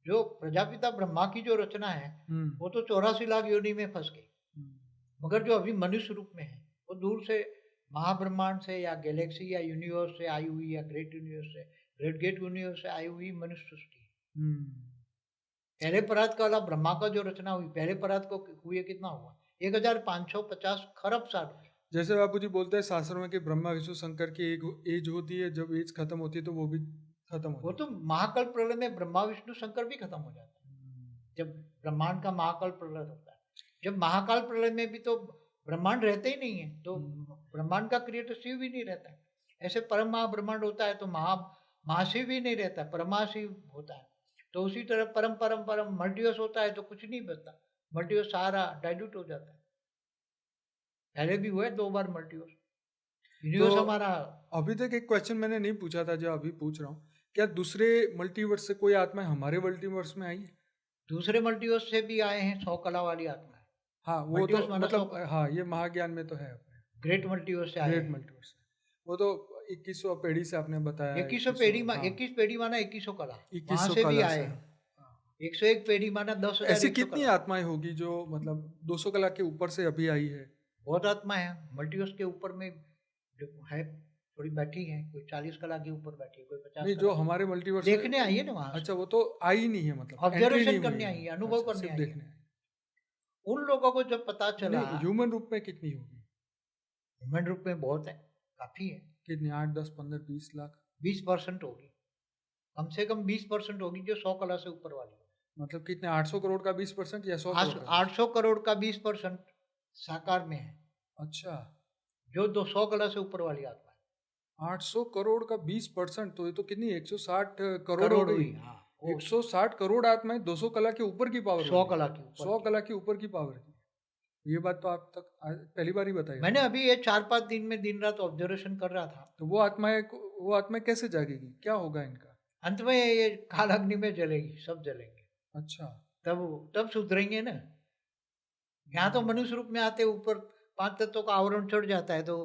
जो प्रजापिता ब्रह्मा की जो रचना है वो तो 84 लाख योनि में फंस गई, मगर जो अभी मनुष्य रूप में है वो दूर से महाब्रह्मांड से या गैलेक्सी या यूनिवर्स से आई हुई, या ग्रेट यूनिवर्स से, ग्रेट गेट यूनिवर्स से आई हुई मनुष्य सृष्टि। पहले परात का वाला ब्रह्मा का जो रचना हुई, पहले परात को हुए कितना हुआ, 1550 खरब साल हुए। जैसे बापू जी बोलते हैं शास्त्रों में कि ब्रह्मा विष्णु शंकर की एक एज होती है, जब एज खत्म होती है तो वो भी खत्म हो, वो तो महाकाल प्रलय में ब्रह्मा विष्णु शंकर भी खत्म हो जाता है, जब ब्रह्मांड का महाकाल प्रलय होता है। जब महाकाल प्रलय में भी तो ब्रह्मांड रहते ही नहीं है, तो ब्रह्मांड का क्रिएटर शिव भी नहीं रहता है। ऐसे परम महाब्रह्मांड होता है तो महाशिव भी नहीं रहता है, परमाशिव होता है। तो उसी तरह परम परम परम मल्टीवर्स होता है तो कुछ नहीं बचता, मल्टीवर्स सारा डाइल्यूट हो जाता है। पहले भी हुआ है 2 बार मल्टीवर्स, यूनिवर्स तो हमारा। अभी तक एक क्वेश्चन मैंने नहीं पूछा था जो अभी पूछ रहा हूँ, क्या दूसरे मल्टीवर्स से कोई आत्मा हमारे मल्टीवर्स में आई है? दूसरे मल्टीवर्स से भी आए हैं 100 कला वाली आत्मा। हाँ, वो तो मतलब हाँ, ये महाज्ञान में तो है अपने ग्रेट मल्टीवर्स से आए, ग्रेट मल्टीवर्स। वो तो 2100 पेढ़ी से आपने बताया, 2100 पेढ़ी, 21 पेढ़ी माना 2100 कला, 2100 वहां से भी कला आए। से। 101 पेढ़ी माना 10,000। ऐसी कितनी आत्माएं होगी जो मतलब 200 कला के ऊपर से अभी आई है? बहुत आत्मा है मल्टीवर्स के ऊपर में, जो है थोड़ी बैठी है, कोई 40 कला के ऊपर बैठी है, कोई 50 नहीं, जो हमारे मल्टीवर्स देखने आई है ना वहां। अच्छा, वो तो आई नहीं है, मतलब ऑब्जर्वेशन करने आई है, अनुभव करने आई है। उन लोगों को जब पता चला, ह्यूमन रूप में कितनी होगी? ह्यूमन रूप में बहुत है, काफी है। कितनी? 8, 10, 15, 20 लाख? 20% होगी, कम से कम 20% होगी जो 100 कला से ऊपर वाली। मतलब कितने? 800 करोड़ का 20% या 100 करोड़? 800 करोड़ का 20% साकार में है। अच्छा, जो 200 कला से ऊपर वाली आत्मा है। 800 करोड़ का 20%, तो ये तो कितनी 160 करोड़ हो गई। हाँ, 160 करोड़ आत्माएं 200 कला के ऊपर की पावर, 100 कला की ऊपर, 100 कला के ऊपर की पावर की। ये बात तो आप तक पहली बार ही बताई। मैंने अभी ये 4-5 दिन में दिन रात ऑब्जर्वेशन कर रहा था। तो वो आत्माएं कैसे जागेगी, क्या होगा इनका? अंत में ये काल अग्नि में जलेगी, सब जलेंगे। अच्छा, तब सुधरेंगे ना। यहाँ तो मनुष्य रूप में आते ऊपर 5 तत्वों का आवरण चढ़ जाता है तो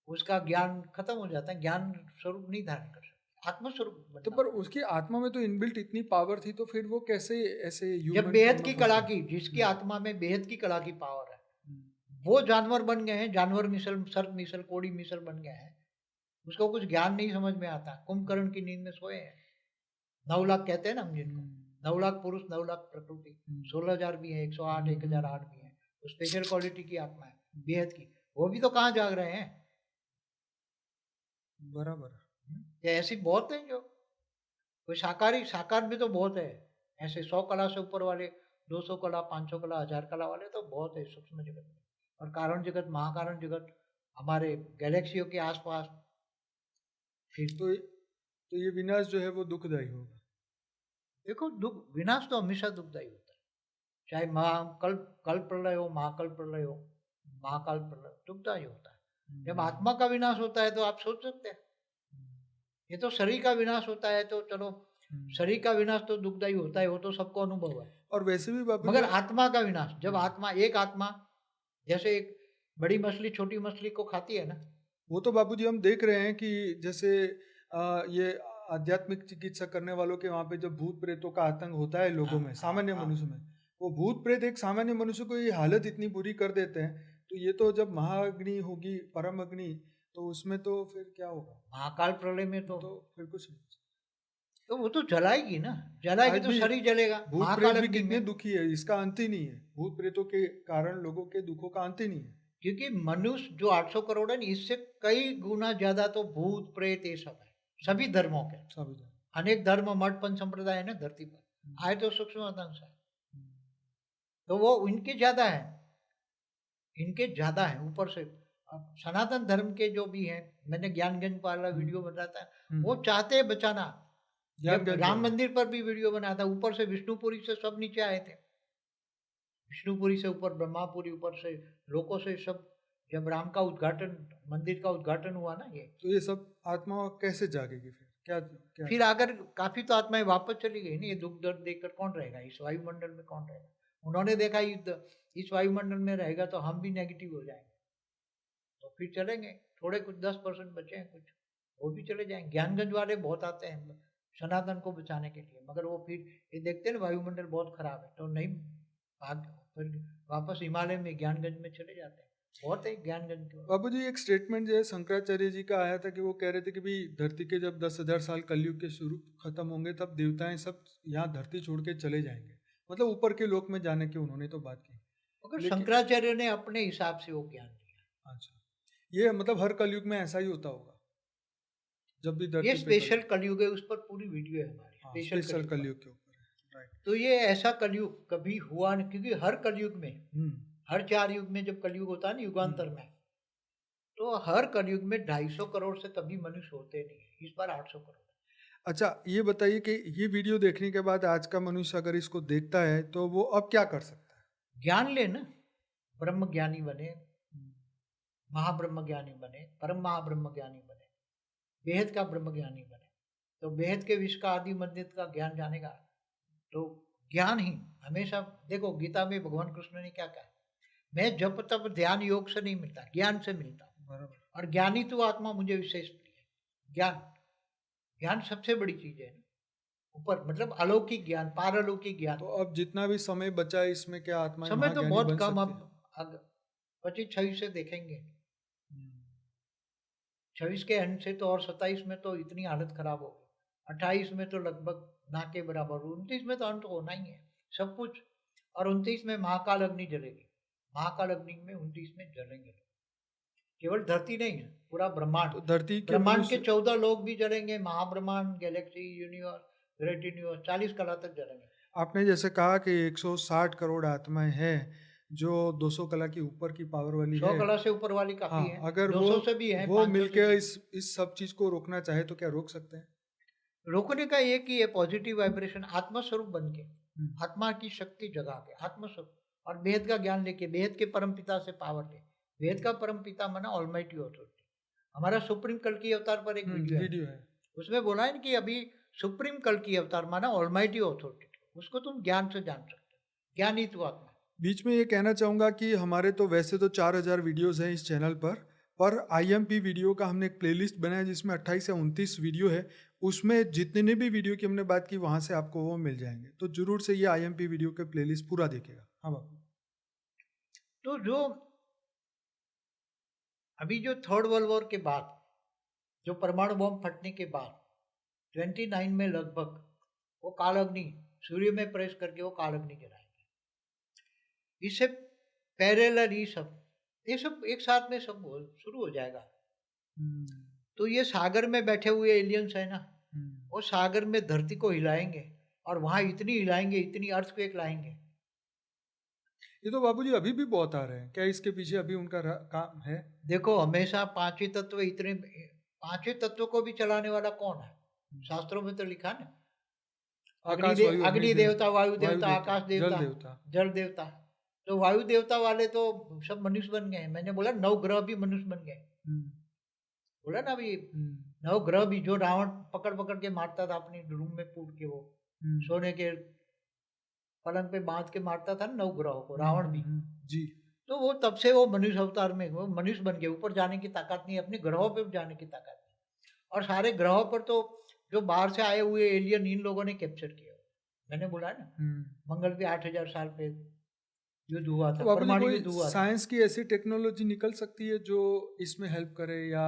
उसका ज्ञान खत्म हो जाता है, ज्ञान स्वरूप नहीं धारण कर सकते, आत्मस्वरूप। तो पर उसकी आत्मा में तो इनबिल्ट इतनी पावर थी, तो फिर वो कैसे ऐसे जब बेहद की कला की, जिसकी आत्मा में बेहद की कला की पावर है, वो जानवर बन गए हैं, जानवर मिसल, सर्प मिसल, कोड़ी मिसल बन गए हैं। उसको कुछ ज्ञान नहीं समझ में आता, कुंभकर्ण की नींद में सोए हैं। 9 लाख कहते हैं ना हम जिनको, 9 लाख पुरुष 9 लाख प्रकृति, 16,000 भी है, 108, 1008 भी है। तो स्पेशल क्वालिटी की आत्मा है बेहद की, वो भी तो कहाँ जाग रहे हैं। बराबर, ये ऐसी बहुत है जो कोई साकार भी तो बहुत है। ऐसे 100 कला से ऊपर वाले, 200 कला, 500 कला, 1000 कला वाले तो बहुत है सूक्ष्म जगत में। और कारण जगत, महाकारण जगत, हमारे गैलेक्सियों के आसपास। तो ये विनाश जो है वो दुखदायी होगा। देखो, विनाश तो हमेशा दुखदायी होता है, चाहे कल प्रलय हो, महाकाल प्रलय हो, महाकाल प्रलय दुखदायी होता है। जब आत्मा का विनाश होता है तो आप सोच सकते हैं, ये तो शरीर का विनाश होता है तो चलो, शरीर का विनाश तो दुखदायी होता है, वो तो सबको अनुभव है। और वैसे भी बाबू मगर आत्मा का विनाश, जब आत्मा, एक आत्मा जैसे एक बड़ी मछली छोटी मछली को खाती है ना, वो तो बाबूजी हम देख रहे हैं कि जैसे ये आध्यात्मिक चिकित्सा करने वालों के वहां पे जब भूत प्रेतों का आतंक होता है लोगों में, सामान्य मनुष्य में, वो भूत प्रेत एक सामान्य मनुष्य को ये हालत इतनी बुरी कर देते हैं, तो ये तो जब महाअग्नि होगी, परम अग्नि, तो उसमें तो फिर क्या होगा? महाकाल प्रलय में तो फिर कुछ नहीं। तो वो तो जलाएगी ना, जलाएगी आज तो भी शरीर जलेगा भूत प्रेत महाकाल भी अग्नि कितने में। दुखी है, इसका अंत ही नहीं है। भूत प्रेतों के कारण लोगों के दुखों का अंत ही नहीं है। क्योंकि मनुष्य जो 800 करोड़ है, इससे कई गुना ज्यादा तो भूत प्रेत ये सब है, सभी धर्मों के, सभी अनेक धर्म मठ पंच संप्रदाय है ना धरती पर, आए तो सूक्ष्म अंश है, तो वो इनके ज्यादा है, इनके ज्यादा है ऊपर से। अब सनातन धर्म के जो भी हैं, मैंने ज्ञानगंज वाला वीडियो बनाया था, वो चाहते हैं बचाना, जब राम मंदिर पर भी वीडियो बनाया था, ऊपर से विष्णुपुरी से सब नीचे आए थे, विष्णुपुरी से ऊपर ब्रह्मापुरी, ऊपर से लोगों से सब, जब राम का उद्घाटन, मंदिर का उद्घाटन हुआ ना, ये तो ये सब आत्मा कैसे जागेगी फिर? क्या फिर आकर काफी तो आत्माएं वापस चली गई ना, ये दुख दर्द देखकर कौन रहेगा इस वायुमंडल में, कौन रहेगा? उन्होंने देखा इस वायुमंडल में रहेगा तो हम भी नेगेटिव हो जाएंगे, तो फिर चलेंगे, थोड़े कुछ 10% बचे हैं कुछ, वो भी चले जाएंगे। ज्ञानगंज वाले बहुत आते हैं सनातन को बचाने के लिए, मगर वो फिर ये देखते हैं ना वायुमंडल बहुत खराब है, तो नहीं भाग, फिर वापस हिमालय में ज्ञानगंज में चले जाते हैं, बहुत है ज्ञानगंज के। बाबू जी, एक स्टेटमेंट जो है शंकराचार्य जी का आया था कि वो कह रहे थे कि भाई धरती के जब 10,000 साल कलयुग के शुरू खत्म होंगे तब देवताएं सब यहाँ धरती छोड़ के चले जाएंगे, मतलब ऊपर के लोक में जाने की उन्होंने तो बात की। मगर शंकराचार्य ने अपने हिसाब से वो ज्ञान दिया। अच्छा, ये मतलब हर कलयुग में ऐसा ही होता होगा, जब भी धरती ये पे स्पेशल कलयुग है, उस पर पूरी वीडियो है हमारी, स्पेशल कलयुग के ऊपर, राइट। तो ये ऐसा कलयुग कभी हुआ नहीं, क्योंकि हर कलयुग में, हर 4 युग में जब कलयुग होता है ना युगांतर में, तो हर कलयुग में 250 करोड़ से कभी मनुष्य होते नहीं है, इस बार 800 करोड़। अच्छा, ये बताइए कि ये वीडियो देखने के बाद आज का मनुष्य अगर इसको देखता है तो वो अब क्या कर सकता है? ज्ञान ले ना, ब्रह्म ज्ञानी बने, महाब्रह्म ज्ञानी बने, परम महाब्रह्म ज्ञानी बने, बेहद का ब्रह्म ज्ञानी बने, तो बेहद के विश्व का आदि मध्य का ज्ञान जानेगा, तो ज्ञान ही हमेशा। देखो गीता में भगवान कृष्ण ने क्या कहा, मैं जब तब ध्यान योग से नहीं मिलता, ज्ञान से मिलता हूँ, और ज्ञानी तो आत्मा मुझे विशेष प्रिय है। ज्ञान, ज्ञान सबसे बड़ी चीज है ऊपर, मतलब अलौकिक ज्ञान, पारलौकिक ज्ञान। तो अब जितना भी समय बचा है इसमें क्या आत्मा समय तो बहुत कम, अब 25-26 से देखेंगे, 26 के अंत से तो, और 27 में तो इतनी हालत खराब हो गई, 28 में तो लगभग ना के बराबर, 29 में तो अंत होना ही है सब कुछ, और 29 में महाकाल अग्नि जलेगी, महाकाल अग्नि में 29 में जलेंगे, केवल धरती नहीं है, पूरा ब्रह्मांड, तो धरती के ब्रह्मांड के 14 लोग भी जलेंगे, महाब्रह्मांड, गैलेक्सी, यूनिवर्स, ग्रेट यूनिवर्स, 40 कला तक जलेंगे। आपने जैसे कहा कि 160 करोड़ आत्माएं हैं जो 200 कला की ऊपर की पावर वाली 100 है। कला से ऊपर वाली काफी है, अगर 200 से भी है, वो 500 मिलके से इस सब चीज को रोकना चाहे तो क्या रोक सकते हैं? रोकने का एक ही है, पॉजिटिव वाइब्रेशन, आत्मा स्वरूप बन के, आत्मा की शक्ति जगा के, आत्मा स्वरूप, और वेद का ज्ञान लेके, वेद के परम पिता से पावर ले। वेद का परम पिता माना ऑलमाइटी अथॉरिटी। हमारा सुप्रीम कल की अवतार पर एक वीडियो है, उसमें बोला है कि अभी सुप्रीम कल की अवतार माना ऑलमाइटी अथॉरिटी, उसको तुम ज्ञान से जान सकते हो, ज्ञान ही तो आत्मा। बीच में ये कहना चाहूंगा कि हमारे तो वैसे तो 4000 वीडियोस हैं इस चैनल पर आईएमपी वीडियो का हमने एक प्लेलिस्ट बनाया जिसमें 28 से 29 वीडियो है, उसमें जितने भी वीडियो की हमने बात की वहां से आपको वो मिल जाएंगे, तो जरूर से ये आईएमपी वीडियो के प्लेलिस्ट पूरा देखेगा। हाँ बाबू। तो जो अभी जो थर्ड वर्ल्ड वॉर के बाद, जो परमाणु बम फटने के बाद 29 में लगभग वो काल अग्नि सूर्य में प्रवेश करके वो काल अग्नि जलाएंगे, इससे पैरेलल ये सब एक साथ में सब शुरू हो जाएगा। तो ये सागर में बैठे हुए एलियंस है ना, वो सागर में धरती को हिलाएंगे, और वहां इतनी हिलाएंगे, इतनी अर्थक्वेक लाएंगे। ये तो बाबूजी अभी भी बहुत आ रहे हैं, क्या इसके पीछे अभी उनका काम है? देखो हमेशा पांचवें तत्व, इतने पांचवें तत्व को भी चलाने वाला कौन है? शास्त्रों में तो लिखा ना, अग्नि देवता, वायु देवता, आकाश देवता, जल देवता। तो वायु देवता वाले तो सब मनुष्य बन गए, मैंने बोला 9 ग्रह भी मनुष्य बन गए, बोला ना अभी 9 ग्रह भी, जो रावण पकड़ पकड़ के मारता था अपनी रूम में पूट के, वो सोने के पलंग पे बांध के मारता था 9 ग्रहों को, रावण भी। जी। तो वो तब से वो मनुष्य अवतार में वो मनुष्य बन गए, ऊपर जाने की ताकत नहीं, अपने ग्रहों पे भी जाने की ताकत नहीं। और सारे ग्रहों पर तो जो बाहर से आए हुए एलियन इन लोगों ने कैप्चर किया। मैंने बोला ना, मंगल पे 8,000 साल पे युद्ध हुआ तो था, बाबूजी परमाणु कोई युद्ध हुआ था। साइंस की ऐसी टेक्नोलॉजी निकल सकती है जो इसमें हेल्प करे, या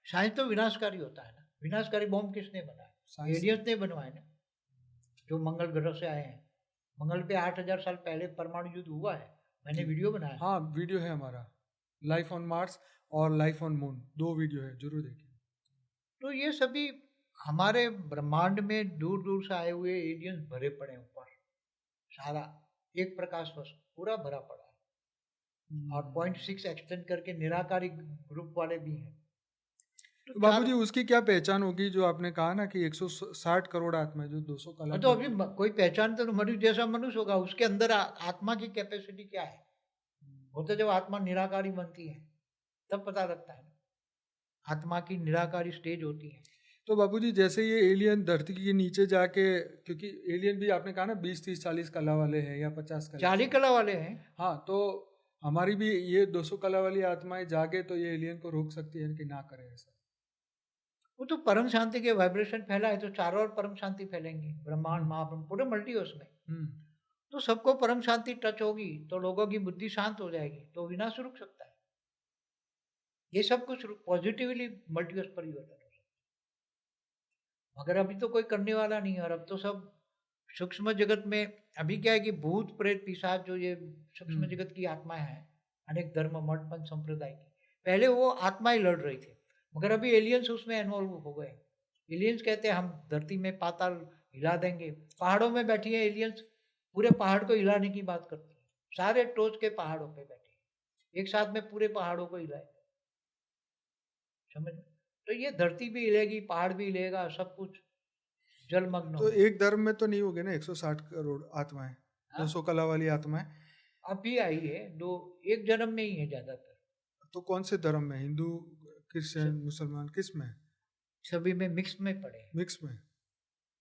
साइंस तो विनाशकारी होता है ना। विनाशकारी बॉम्ब किसने बनाया? साइंस एलियंस ने बनवाए ना, जो मंगल ग्रह से आए हैं। मंगल पे 8,000 साल पहले परमाणु युद्ध हुआ है, मैंने वीडियो बनाया। हाँ, वीडियो है हमारा, लाइफ ऑन मार्स और लाइफ ऑन मून, 2 वीडियो है, जरूर देखिए। तो ये सभी हमारे ब्रह्मांड में दूर दूर से आए हुए एलियंस भरे पड़े हैं ऊपर, सारा एक प्रकाश वर्ष पूरा भरा पड़ा है। और 0.6 एक्सटेंड करके निराकारी ग्रुप वाले भी हैं। तो तो बाबूजी उसकी क्या पहचान होगी, जो आपने कहा ना कि 160 करोड़ आत्मा है, जो 200 कला तो अभी कोई पहचान तो मनुष्य जैसा मनुष्य होगा, उसके अंदर आत्मा की कैपेसिटी क्या है, वो तो जब आत्मा निराकारी बनती है तब पता लगता है। आत्मा की निराकारी स्टेज होती है। तो बाबूजी जैसे ये एलियन धरती के नीचे जाके, क्योंकि एलियन भी आपने कहा ना 20, 30, 40 कला वाले हैं या 50 कला, 40 कला वाले हैं। हाँ, तो हमारी भी ये 200 कला वाली आत्माएं जागे तो ये एलियन को रोक सकती है कि ना करे ऐसा? वो तो परम शांति के वाइब्रेशन फैला है, तो चारों ओर परम शांति फैलेंगी, ब्रह्मांड महाब्रह्म पूरे मल्टीवर्स में। तो सबको परम शांति टच होगी तो लोगों की बुद्धि शांत हो जाएगी, तो विनाश रुक सकता है। ये सब कुछ पॉजिटिवली मल्टीवर्स परिवर्तन हो सकता है, मगर अभी तो कोई करने वाला नहीं है। और अब तो सब सूक्ष्म जगत में, अभी क्या है कि भूत प्रेत पिशाच जो ये सूक्ष्म जगत की आत्माएं हैं, अनेक धर्म मठ पंथ संप्रदाय की, पहले वो आत्माएं लड़ रही थी, मगर अभी एलियंस उसमें इन्वॉल्व हो गए। एलियंस कहते हैं हम धरती में पाताल हिला देंगे, पहाड़ों में बैठी है एलियंस, पूरे पहाड़ को हिलाने की बात करती है, सारे टोच के पहाड़ों पे बैठे एक साथ में पूरे पहाड़ों को हिलाए, समझ। तो ये धरती भी हिलेगी, पहाड़ भी हिलेगा, सब कुछ जलमग्न तो हो। एक धर्म में तो नहीं होगे ना 160 करोड़ आत्माएं, 200 कला वाली आत्माएं? अभी आई है दो, एक जन्म में ही है ज्यादातर। तो कौन से धर्म में, हिंदू, क्रिश्चियन, मुसलमान, किस में? सभी में मिक्स में पड़े, मिक्स में,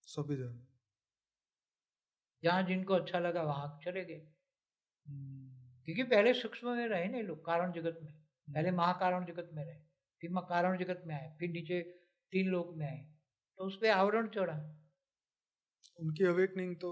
सभी धर्म। जहाँ जिनको अच्छा लगा वहां चले गए। क्योंकि पहले सूक्ष्म में रहे ना लोग, कारण जगत में, पहले महाकारण जगत में रहे, फिर कारण जगत में आए, फिर नीचे 3 लोक में आए, तो उस पर आवरण चढ़ा। उनकी अवेकनिंग तो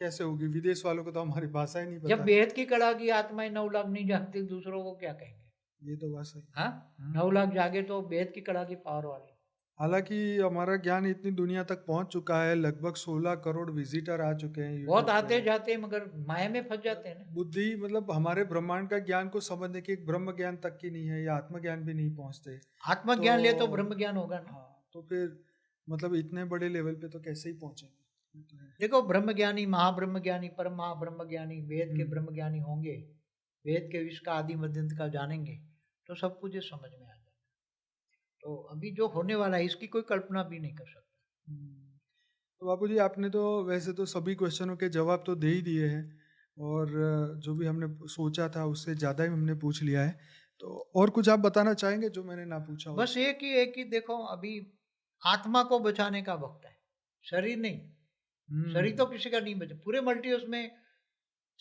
कैसे होगी? विदेश वालों को तो हमारी भाषा ही नहीं जब पता। बेहद की कला की आत्माएं 9 लाख नहीं जागती, दूसरों को क्या कहेंगे? ये तो बात सही। हाँ, 9 लाख जागे तो बेहद की कला की पावर वाले। हालांकि हमारा ज्ञान इतनी दुनिया तक पहुंच चुका है, लगभग 16 करोड़ विजिटर आ चुके हैं बहुत YouTube आते पे। जाते हैं, मगर माया में फंस जाते हैं ना। बुद्धि मतलब हमारे ब्रह्मांड का ज्ञान को समझने की एक ब्रह्म ज्ञान तक की नहीं है, या आत्मज्ञान भी नहीं पहुंचते। आत्मज्ञान ले तो ब्रह्म ज्ञान होगा ना। हाँ, तो फिर मतलब इतने बड़े लेवल पे तो कैसे ही पहुंचेंगे? ये तो है। देखो, ब्रह्म ज्ञानी, महाब्रह्म ज्ञानी, परम महाब्रह्म ज्ञानी, वेद के ब्रह्म ज्ञानी होंगे, वेद के विश्व का आदि मध्यंत का जानेंगे, तो सब कुछ ये समझ में आ जाएगा। तो अभी जो होने वाला है इसकी कोई कल्पना भी नहीं कर सकता। तो बापू जी आपने तो वैसे तो सभी क्वेश्चनों के जवाब तो दे ही दिए हैं, और जो भी हमने सोचा था उससे ज़्यादा ही हमने पूछ लिया है। तो और कुछ आप बताना चाहेंगे जो मैंने ना पूछा हो? बस एक ही देखो, अभी आत्मा को बचाने का वक्त है, शरीर नहीं। शरीर तो किसी का नहीं बचे, पूरे मल्टीवर्स में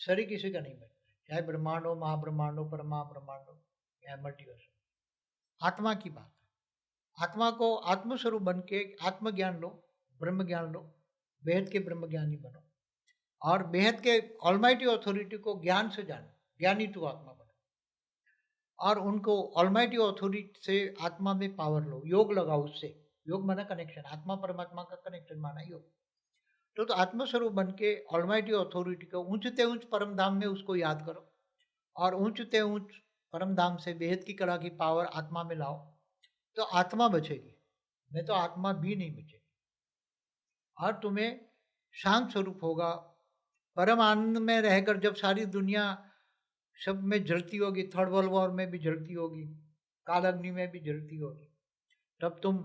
शरीर किसी का नहीं बचता, चाहे ब्रह्मांड हो, महाब्रह्मांड हो, परमा ब्रह्मांड हो, या मल्टीवर्स हो। आत्मा की बात है। आत्मा को आत्मस्वरूप बन के आत्मज्ञान लो, ब्रह्म ज्ञान लो, बेहद के ब्रह्म ज्ञानी बनो, और बेहद के ऑलमाइटी अथॉरिटी को ज्ञान से जानो, ज्ञानी तू आत्मा बनो, और उनको ऑलमाइटी अथॉरिटी से आत्मा में पावर लो, योग लगाओ उससे। योग माना कनेक्शन, आत्मा परमात्मा का कनेक्शन माना योग। तो आत्मस्वरूप बन के ऑलमाइटी अथॉरिटी को ऊंचते ऊंच परम धाम में उसको याद करो, और ऊंचते ऊंच परम धाम से बेहद की कला की पावर आत्मा में लाओ, तो आत्मा बचेगी, नहीं तो आत्मा भी नहीं बचेगी। और तुम्हें शांत स्वरूप होगा, परम आनंद में रहकर, जब सारी दुनिया सब में जलती होगी, थर्ड वर्ल्ड वॉर में भी जलती होगी, काल अग्नि में भी जलती होगी, तब तुम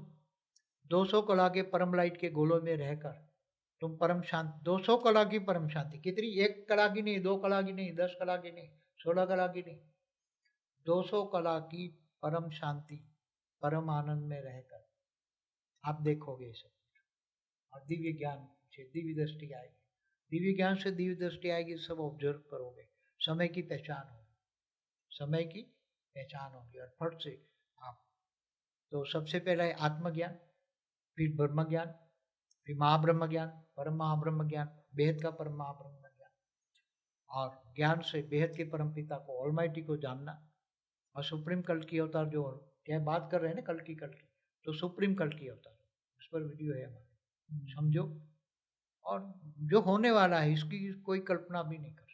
200 कला के परम लाइट के गोलों में रहकर तुम परम शांत, 200 कला की परम शांति, कितनी, 1 कला की नहीं, 2 कला की नहीं, 10 कला की नहीं, 16 कला की नहीं, 200 कला की परम शांति, परम आनंद में रहकर आप देखोगे सब, और दिव्य ज्ञान से दिव्य दृष्टि आएगी, दिव्य ज्ञान से दिव्य दृष्टि आएगी, सब ऑब्जर्व करोगे, समय की पहचान होगी, समय की पहचान होगी और फट से आप, तो सबसे पहला है आत्मज्ञान, फिर ब्रह्म ज्ञान, फिर महाब्रह्म ज्ञान, परम महाब्रह्म ज्ञान, बेहद का परम महाब्रह्म ज्ञान, और ज्ञान से बेहद के परम पिता को, ऑलमाइटी को जानना, और सुप्रीम कल की अवतार जो क्या बात कर रहे हैं ना, कल की, तो सुप्रीम कल की अवतार, उस पर वीडियो है हमारे, समझो। और जो होने वाला है इसकी कोई कल्पना भी नहीं कर सकते।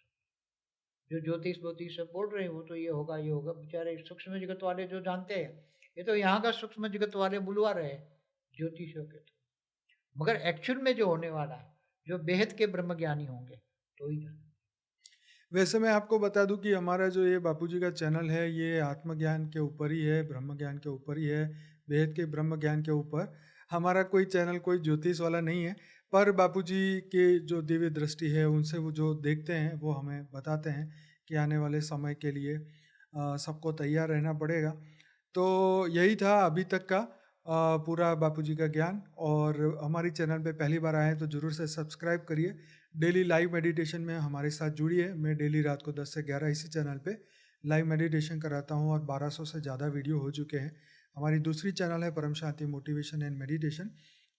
जो ज्योतिष बोतिष सब बोल रहे हैं वो तो ये होगा ये होगा, बेचारे सूक्ष्म जगत वाले जो जानते हैं, ये तो यहाँ का सूक्ष्म जगत वाले बुलवा रहे हैं ज्योतिषों के तो, मगर एक्चुअल में जो होने वाला है, जो बेहद के ब्रह्म ज्ञानी होंगे तो ही जाने। वैसे मैं आपको बता दूं कि हमारा जो ये बापूजी का चैनल है ये आत्मज्ञान के ऊपर ही है, ब्रह्म ज्ञान के ऊपर ही है, बेहद के ब्रह्म ज्ञान के ऊपर। हमारा कोई चैनल कोई ज्योतिष वाला नहीं है, पर बापूजी के जो दिव्य दृष्टि है उनसे वो जो देखते हैं वो हमें बताते हैं कि आने वाले समय के लिए सबको तैयार रहना पड़ेगा। तो यही था अभी तक का पूरा बापूजी का ज्ञान। और हमारी चैनल पे पहली बार आए हैं तो ज़रूर से सब्सक्राइब करिए। डेली लाइव मेडिटेशन में हमारे साथ जुड़िए। मैं डेली रात को 10 से 11 इसी चैनल पे लाइव मेडिटेशन कराता हूँ और 1200 से ज़्यादा वीडियो हो चुके हैं। हमारी दूसरी चैनल है परम शांति मोटिवेशन एंड मेडिटेशन,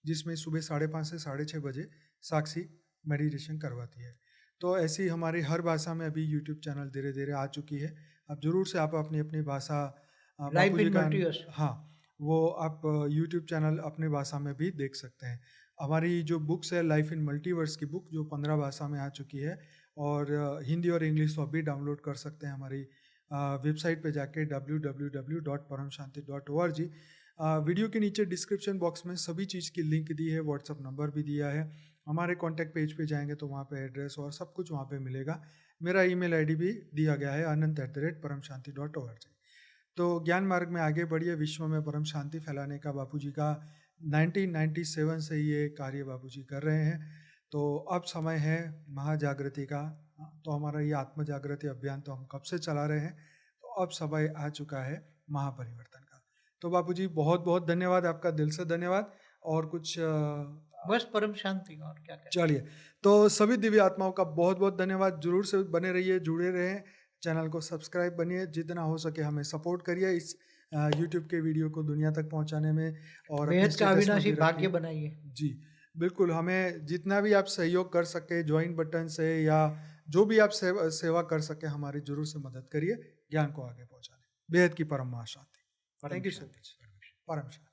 जिसमें सुबह 5:30 से 6:30 बजे साक्षी मेडिटेशन करवाती है। तो ऐसी हमारी हर भाषा में अभी यूट्यूब चैनल धीरे धीरे आ चुकी है। अब जरूर से आप अपनी अपनी भाषा लाइफ बापूजी इन का, मल्टीवर्स, हाँ, वो आप यूट्यूब चैनल अपने भाषा में भी देख सकते हैं। हमारी जो बुक्स है लाइफ इन मल्टीवर्स की बुक जो 15 भाषा में आ चुकी है, और हिंदी और इंग्लिश तो अभी डाउनलोड कर सकते हैं हमारी वेबसाइट पे जाके www.paramshanti.org। वीडियो के नीचे डिस्क्रिप्शन बॉक्स में सभी चीज़ की लिंक दी है, व्हाट्सअप नंबर भी दिया है। हमारे कॉन्टैक्ट पेज पे जाएंगे तो वहाँ पे एड्रेस और सब कुछ वहाँ पे मिलेगा। मेरा ईमेल आईडी भी दिया गया है anant@paramshanti.org। तो ज्ञान मार्ग में आगे बढ़िए। विश्व में परम शांति फैलाने का बापूजी का 1997 से ये कार्य बापूजी कर रहे हैं। तो अब समय है महाजागृति का। तो हमारा ये आत्म जागृति अभियान तो हम कब से चला रहे हैं, तो अब समय आ चुका है महापरिवर्तन का। तो बापूजी बहुत बहुत धन्यवाद, आपका दिल से धन्यवाद। और कुछ बस परम शांति, और क्या करें। चलिए, तो सभी दिव्य आत्माओं का बहुत बहुत धन्यवाद। जरूर से बने रहिए, जुड़े रहें, चैनल को सब्सक्राइब बनिए, जितना हो सके हमें सपोर्ट करिए इस यूट्यूब के वीडियो को दुनिया तक पहुंचाने में। और अपने बेहद का स्टेटस में अविनाशी भी भाग्य रखिए। बनाइए। जी बिल्कुल, हमें जितना भी आप सहयोग कर सके, ज्वाइन बटन से या जो भी आप सेवा कर सके, हमारी जरूर से मदद करिए ज्ञान को आगे पहुंचाने। बेहद की परम महाशांति। Thank you so much. परम शांति।